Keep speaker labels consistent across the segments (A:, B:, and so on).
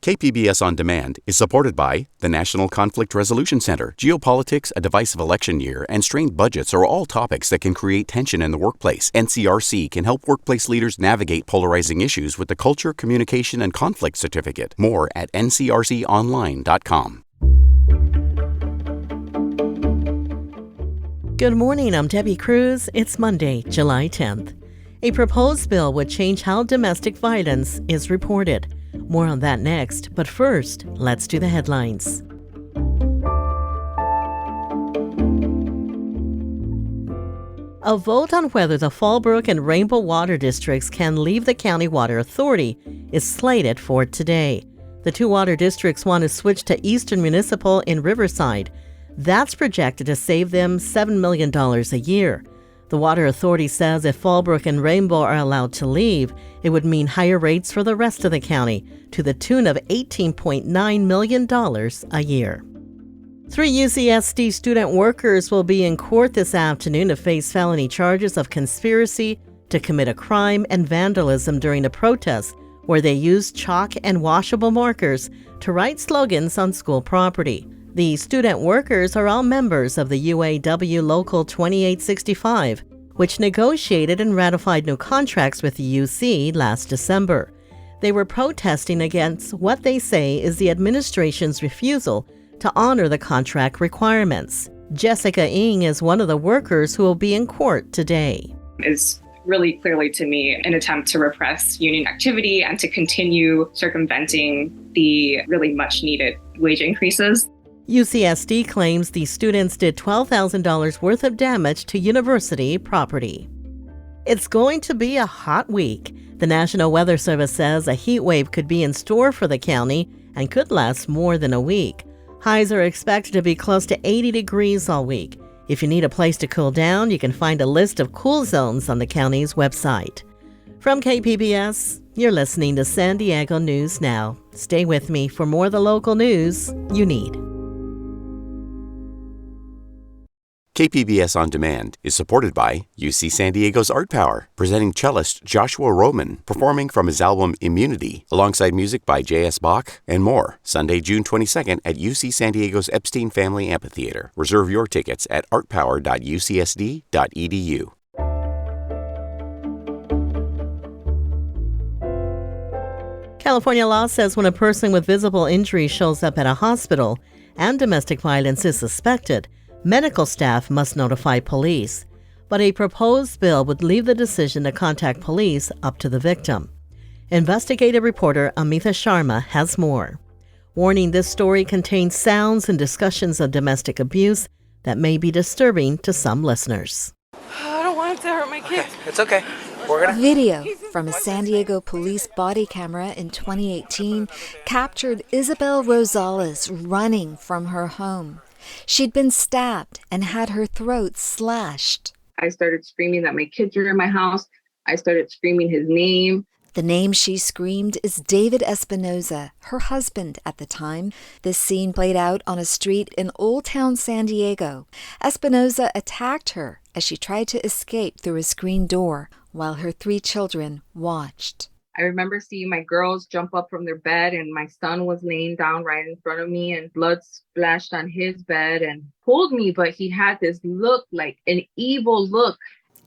A: KPBS On Demand is supported by the National Conflict Resolution Center. Geopolitics, a divisive election year, and strained budgets are all topics that can create tension in the workplace. NCRC can help workplace leaders navigate polarizing issues with the Culture, Communication, and Conflict Certificate. More at ncrconline.com.
B: Good morning, I'm Debbie Cruz. It's Monday, July 10th. A proposed bill would change how domestic violence is reported. More on that next, but first, let's do the headlines. A vote on whether the Fallbrook and Rainbow water districts can leave the County Water Authority is slated for today. The two water districts want to switch to Eastern Municipal in Riverside. That's projected to save them $7 million a year. The Water Authority says if Fallbrook and Rainbow are allowed to leave, it would mean higher rates for the rest of the county, to the tune of $18.9 million a year. 3 UCSD student workers will be in court this afternoon to face felony charges of conspiracy to commit a crime and vandalism during a protest where they used chalk and washable markers to write slogans on school property. The student workers are all members of the UAW Local 2865, which negotiated and ratified new contracts with the UC last December. They were protesting against what they say is the administration's refusal to honor the contract requirements. Jessica Ng is one of the workers who will be in court today.
C: It's really clearly to me an attempt to repress union activity and to continue circumventing the really much needed wage increases.
B: UCSD claims the students did $12,000 worth of damage to university property. It's going to be a hot week. The National Weather Service says a heat wave could be in store for the county and could last more than a week. Highs are expected to be close to 80 degrees all week. If you need a place to cool down, you can find a list of cool zones on the county's website. From KPBS, you're listening to San Diego News Now. Stay with me for more of the local news you need.
A: KPBS On Demand is supported by UC San Diego's Art Power, presenting cellist Joshua Roman, performing from his album Immunity, alongside music by J.S. Bach and more. Sunday, June 22nd at UC San Diego's Epstein Family Amphitheater. Reserve your tickets at artpower.ucsd.edu.
B: California law says when a person with visible injury shows up at a hospital and domestic violence is suspected, medical staff must notify police, but a proposed bill would leave the decision to contact police up to the victim. Investigative reporter Amitha Sharma has more. Warning: this story contains sounds and discussions of domestic abuse that may be disturbing to some listeners.
D: I don't want it to hurt my kids.
E: Okay, it's okay.
F: Video from a San Diego police body camera in 2018 captured Isabel Rosales running from her home. She'd been stabbed and had her throat slashed.
C: I started screaming that my kids were in my house. I started screaming his name.
F: The name she screamed is David Espinoza, her husband at the time. This scene played out on a street in Old Town San Diego. Espinoza attacked her as she tried to escape through a screen door while her 3 children watched.
C: I remember seeing my girls jump up from their bed and my son was laying down right in front of me and blood splashed on his bed and pulled me, but he had this look, like an evil look.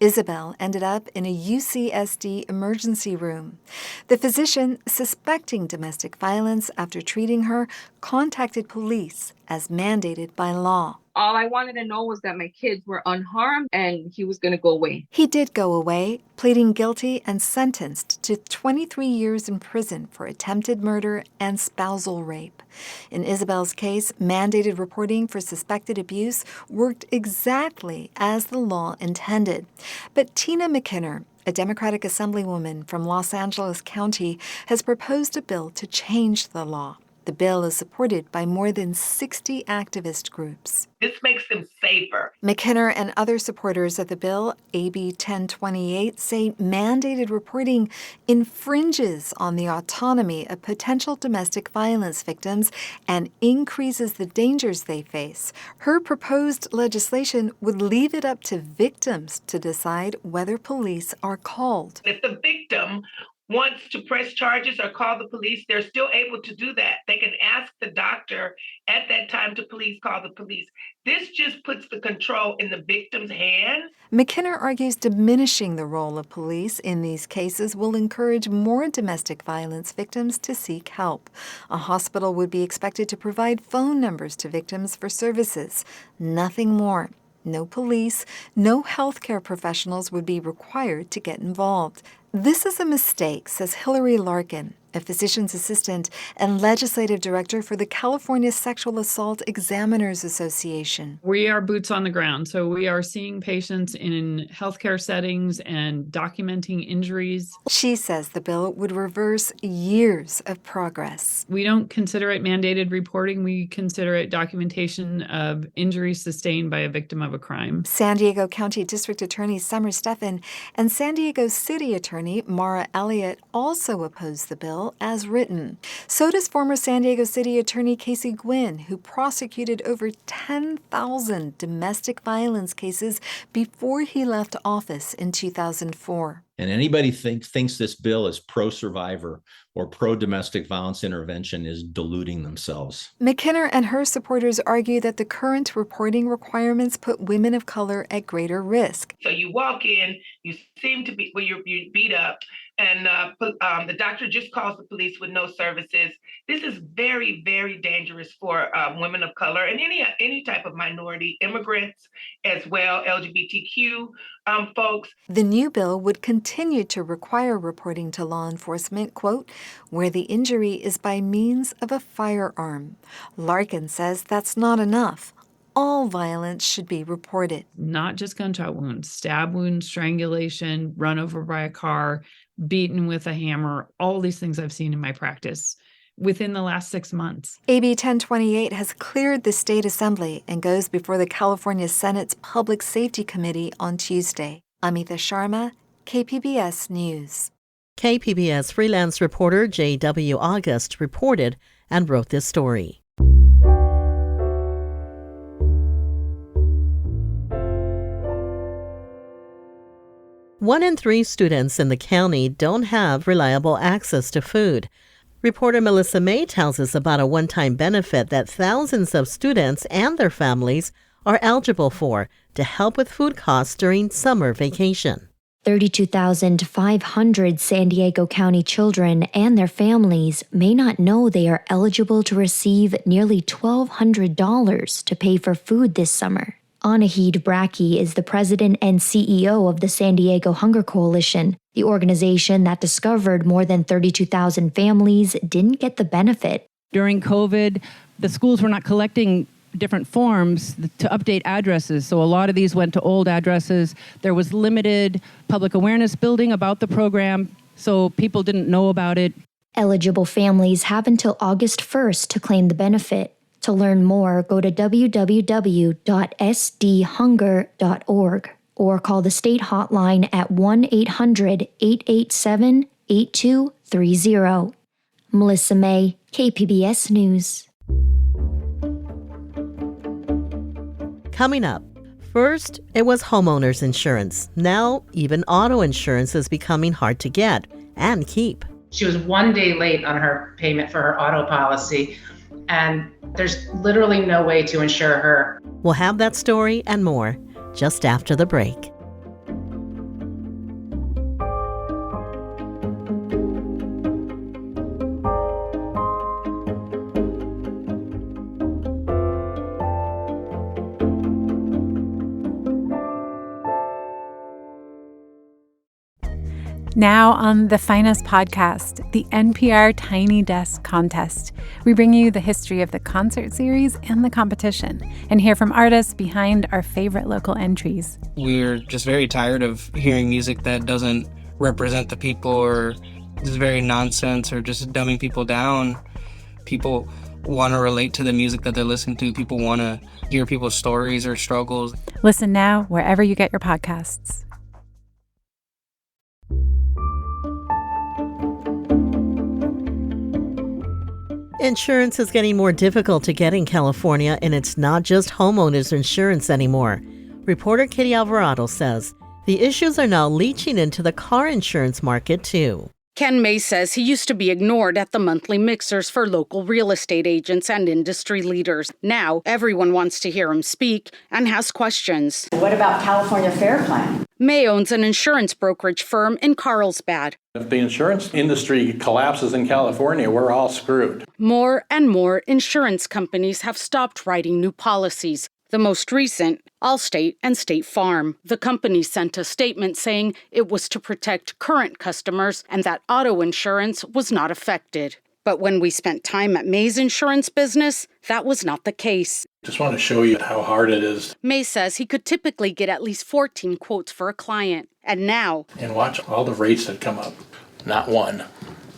F: Isabel ended up in a UCSD emergency room. The physician, suspecting domestic violence after treating her, contacted police as mandated by law.
C: All I wanted to know was that my kids were unharmed and he was going to go away.
F: He did go away, pleading guilty and sentenced to 23 years in prison for attempted murder and spousal rape. In Isabel's case, mandated reporting for suspected abuse worked exactly as the law intended. But Tina McKinner, a Democratic Assemblywoman from Los Angeles County, has proposed a bill to change the law. The bill is supported by more than 60 activist groups.
G: This makes them safer.
F: McKinner and other supporters of the bill, AB 1028, say mandated reporting infringes on the autonomy of potential domestic violence victims and increases the dangers they face. Her proposed legislation would leave it up to victims to decide whether police are called.
G: If the victim wants to press charges or call the police, they're still able to do that. They can ask the doctor at that time to please call the police. This just puts the control in the victim's hand.
F: McKinner argues diminishing the role of police in these cases will encourage more domestic violence victims to seek help. A hospital would be expected to provide phone numbers to victims for services. Nothing more. No police, no healthcare professionals would be required to get involved. This is a mistake, says Hillary Larkin, a physician's assistant and legislative director for the California Sexual Assault Examiners Association.
E: We are boots on the ground, so we are seeing patients in healthcare settings and documenting injuries.
F: She says the bill would reverse years of progress.
E: We don't consider it mandated reporting. We consider it documentation of injuries sustained by a victim of a crime.
F: San Diego County District Attorney Summer Stephan and San Diego City Attorney Mara Elliott also oppose the bill as written. So does former San Diego City Attorney Casey Gwinn, who prosecuted over 10,000 domestic violence cases before he left office in 2004.
H: And anybody thinks this bill is pro-survivor or pro-domestic violence intervention is deluding themselves.
F: McKinner and her supporters argue that the current reporting requirements put women of color at greater risk.
G: So you walk in, you seem to be, you're beat up, and the doctor just calls the police with no services. This is very, very dangerous for women of color and any type of minority, immigrants as well, LGBTQ folks.
F: The new bill would continue to require reporting to law enforcement, quote, where the injury is by means of a firearm. Larkin says that's not enough. All violence should be reported.
E: Not just gunshot wounds, stab wounds, strangulation, run over by a car, beaten with a hammer, all these things I've seen in my practice within the last 6 months.
F: AB 1028 has cleared the state assembly and goes before the California Senate's Public Safety Committee on Tuesday. Amita Sharma, KPBS News.
B: KPBS freelance reporter J.W. August reported and wrote this story. One in 3 students in the county don't have reliable access to food. Reporter Melissa May tells us about a one-time benefit that thousands of students and their families are eligible for to help with food costs during summer vacation.
I: 32,500 San Diego County children and their families may not know they are eligible to receive nearly $1,200 to pay for food this summer. Anahid Bracke is the president and CEO of the San Diego Hunger Coalition, the organization that discovered more than 32,000 families didn't get the benefit.
J: During COVID, the schools were not collecting different forms to update addresses, so a lot of these went to old addresses. There was limited public awareness building about the program, so people didn't know about it.
I: Eligible families have until August 1st to claim the benefit. To learn more, go to www.sdhunger.org or call the state hotline at 1-800-887-8230. Melissa May, KPBS News.
B: Coming up, first, it was homeowners insurance. Now, even auto insurance is becoming hard to get and keep.
K: She was 1 day late on her payment for her auto policy, and there's literally no way to insure her.
B: We'll have that story and more just after the break.
L: Now on the Finest podcast, the NPR Tiny Desk Contest, we bring you the history of the concert series and the competition and hear from artists behind our favorite local entries.
M: We're just very tired of hearing music that doesn't represent the people or is very nonsense or just dumbing people down. People want to relate to the music that they're listening to. People want to hear people's stories or struggles.
L: Listen now wherever you get your podcasts.
B: Insurance is getting more difficult to get in California, and it's not just homeowners insurance anymore. Reporter Kitty Alvarado says the issues are now leaching into the car insurance market, too.
N: Ken May says he used to be ignored at the monthly mixers for local real estate agents and industry leaders. Now, everyone wants to hear him speak and has questions.
O: What about California Fair Plan?
N: May owns an insurance brokerage firm in Carlsbad.
P: If the insurance industry collapses in California, we're all screwed.
N: More and more insurance companies have stopped writing new policies. The most recent, Allstate and State Farm. The company sent a statement saying it was to protect current customers and that auto insurance was not affected. But when we spent time at May's insurance business, that was not the case.
P: Just want to show you how hard it is.
N: May says he could typically get at least 14 quotes for a client. And now...
P: And watch all the rates that come up. Not one.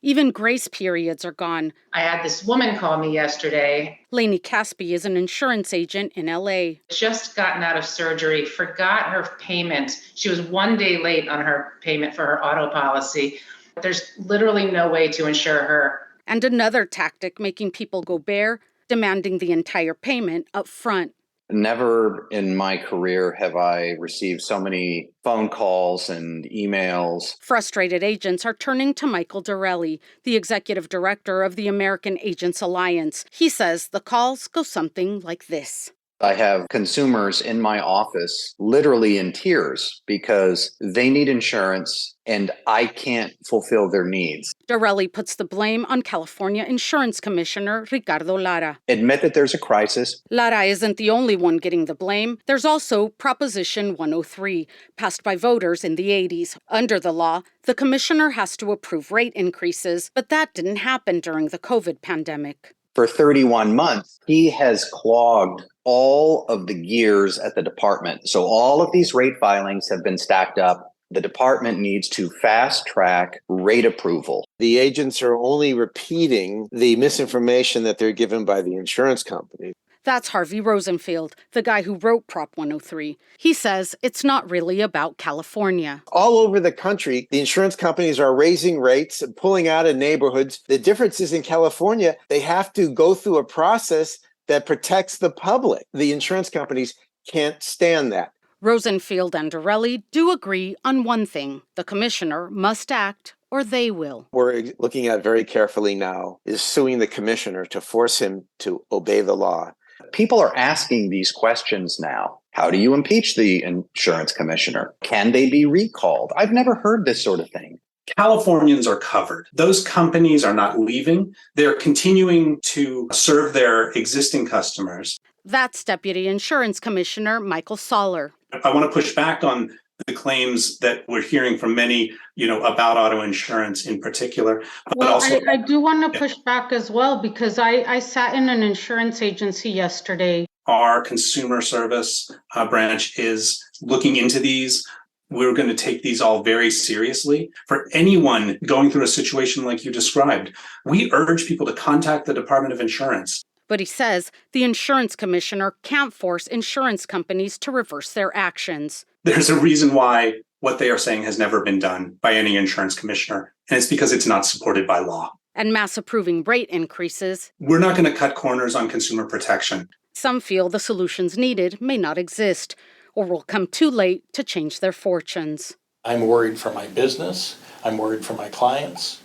N: Even grace periods are gone.
K: I had this woman call me yesterday.
N: Lainey Caspi is an insurance agent in LA.
K: Just gotten out of surgery, forgot her payment. She was 1 day late on her payment for her auto policy. There's literally no way to insure her.
N: And another tactic making people go bare, demanding the entire payment up front.
Q: Never in my career have I received so many phone calls and emails.
N: Frustrated agents are turning to Michael Dorelli, the executive director of the American Agents Alliance. He says the calls go something like this.
Q: I have consumers in my office literally in tears because they need insurance and I can't fulfill their needs.
N: Dorelli puts the blame on California Insurance Commissioner Ricardo Lara.
Q: Admit that there's a crisis.
N: Lara isn't the only one getting the blame. There's also Proposition 103, passed by voters in the 80s. Under the law, the commissioner has to approve rate increases, but that didn't happen during the COVID pandemic.
Q: For 31 months, he has clogged all of the gears at the department. So all of these rate filings have been stacked up. The department needs to fast track rate approval.
R: The agents are only repeating the misinformation that they're given by the insurance company.
N: That's Harvey Rosenfield, the guy who wrote Prop 103. He says it's not really about California.
R: All over the country, the insurance companies are raising rates and pulling out of neighborhoods. The difference is in California, they have to go through a process that protects the public. The insurance companies can't stand that.
N: Rosenfield and Dorelli do agree on one thing. The commissioner must act or they will.
R: We're looking at very carefully now is suing the commissioner to force him to obey the law.
Q: People are asking these questions now. How do you impeach the insurance commissioner? Can they be recalled? I've never heard this sort of thing.
S: Californians are covered. Those companies are not leaving. They're continuing to serve their existing customers.
N: That's Deputy Insurance Commissioner Michael Soller.
S: I want to push back on the claims that we're hearing from many, about auto insurance in particular.
T: Well, also, I do want to push back as well because I sat in an insurance agency yesterday.
S: Our consumer service branch is looking into these. We're going to take these all very seriously. For anyone going through a situation like you described, we urge people to contact the Department of Insurance.
N: But he says the insurance commissioner can't force insurance companies to reverse their actions.
S: There's a reason why what they are saying has never been done by any insurance commissioner, and it's because it's not supported by law.
N: And mass approving rate increases.
S: We're not going to cut corners on consumer protection.
N: Some feel the solutions needed may not exist or will come too late to change their fortunes.
P: I'm worried for my business. I'm worried for my clients.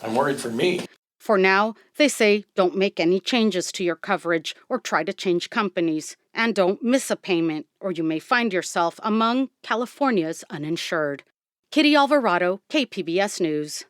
P: I'm worried for me.
N: For now, they say don't make any changes to your coverage or try to change companies. And don't miss a payment, or you may find yourself among California's uninsured. Kitty Alvarado, KPBS News.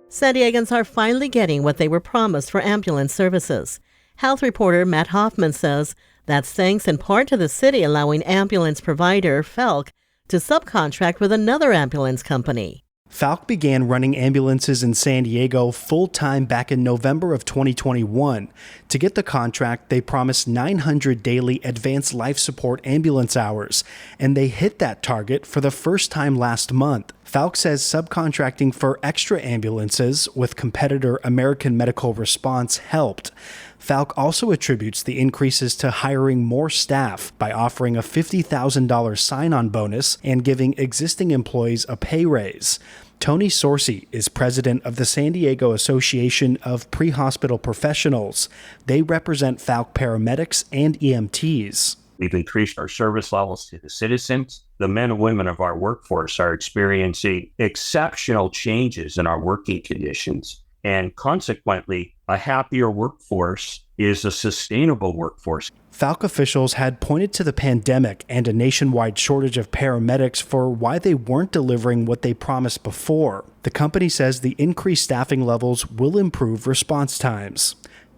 B: San Diegans are finally getting what they were promised for ambulance services. Health reporter Matt Hoffman says that's thanks in part to the city allowing ambulance provider Falck to subcontract with another ambulance company.
U: Falck began running ambulances in San Diego full-time back in November of 2021. To get the contract, they promised 900 daily advanced life support ambulance hours, and they hit that target for the first time last month. Falck says subcontracting for extra ambulances with competitor American Medical Response helped. Falck also attributes the increases to hiring more staff by offering a $50,000 sign-on bonus and giving existing employees a pay raise. Tony Sorcy is president of the San Diego Association of Pre-Hospital Professionals. They represent Falck paramedics and EMTs.
A: We've increased our service levels to the citizens. The men and women of our workforce are experiencing exceptional changes in our working conditions. And consequently, a happier workforce is a sustainable workforce.
U: Falck officials had pointed to the pandemic and a nationwide shortage of paramedics for why they weren't delivering what they promised before. The company says the increased staffing levels will improve response times.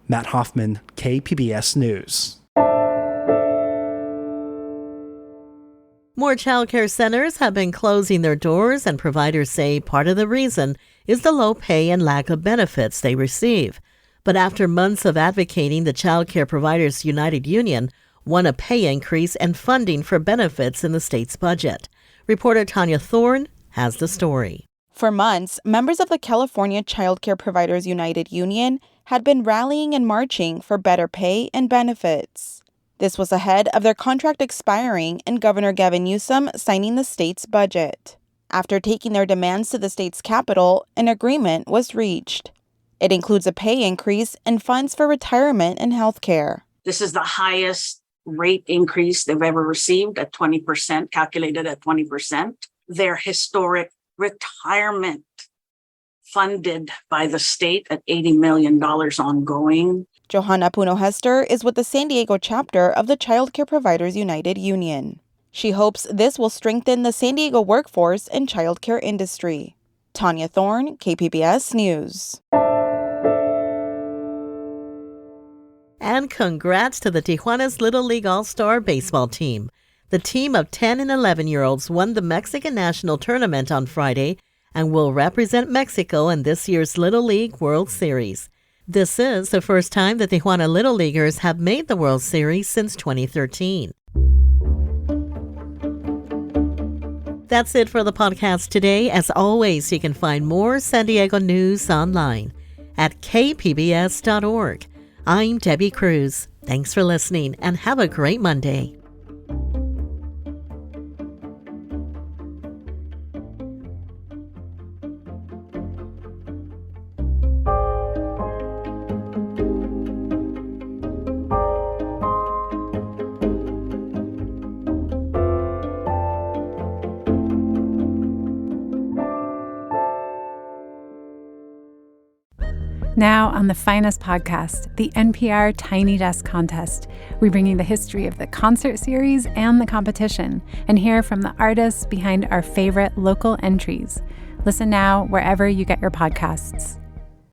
U: Matt Hoffman, KPBS News.
B: More childcare centers have been closing their doors, and providers say part of the reason is the low pay and lack of benefits they receive. But after months of advocating, the Child Care Providers United Union won a pay increase and funding for benefits in the state's budget. Reporter Tanya Thorne has the story.
V: For months, members of the California Child Care Providers United Union had been rallying and marching for better pay and benefits. This was ahead of their contract expiring and Governor Gavin Newsom signing the state's budget. After taking their demands to the state's capital, an agreement was reached. It includes a pay increase and funds for retirement and health care.
W: This is the highest rate increase they've ever received at 20%, calculated at 20%. Their historic retirement funded by the state at $80 million ongoing.
V: Johanna Puno-Hester is with the San Diego chapter of the Child Care Providers United Union. She hopes this will strengthen the San Diego workforce and childcare industry. Tanya Thorne, KPBS News.
B: And congrats to the Tijuana's Little League All-Star Baseball team. The team of 10 and 11-year-olds won the Mexican National Tournament on Friday and will represent Mexico in this year's Little League World Series. This is the first time the Tijuana Little Leaguers have made the World Series since 2013. That's it for the podcast today. As always, you can find more San Diego news online at kpbs.org. I'm Debbie Cruz. Thanks for listening and have a great Monday.
L: Now on the finest podcast, the NPR Tiny Desk Contest, we bring you the history of the concert series and the competition and hear from the artists behind our favorite local entries. Listen now wherever you get your podcasts.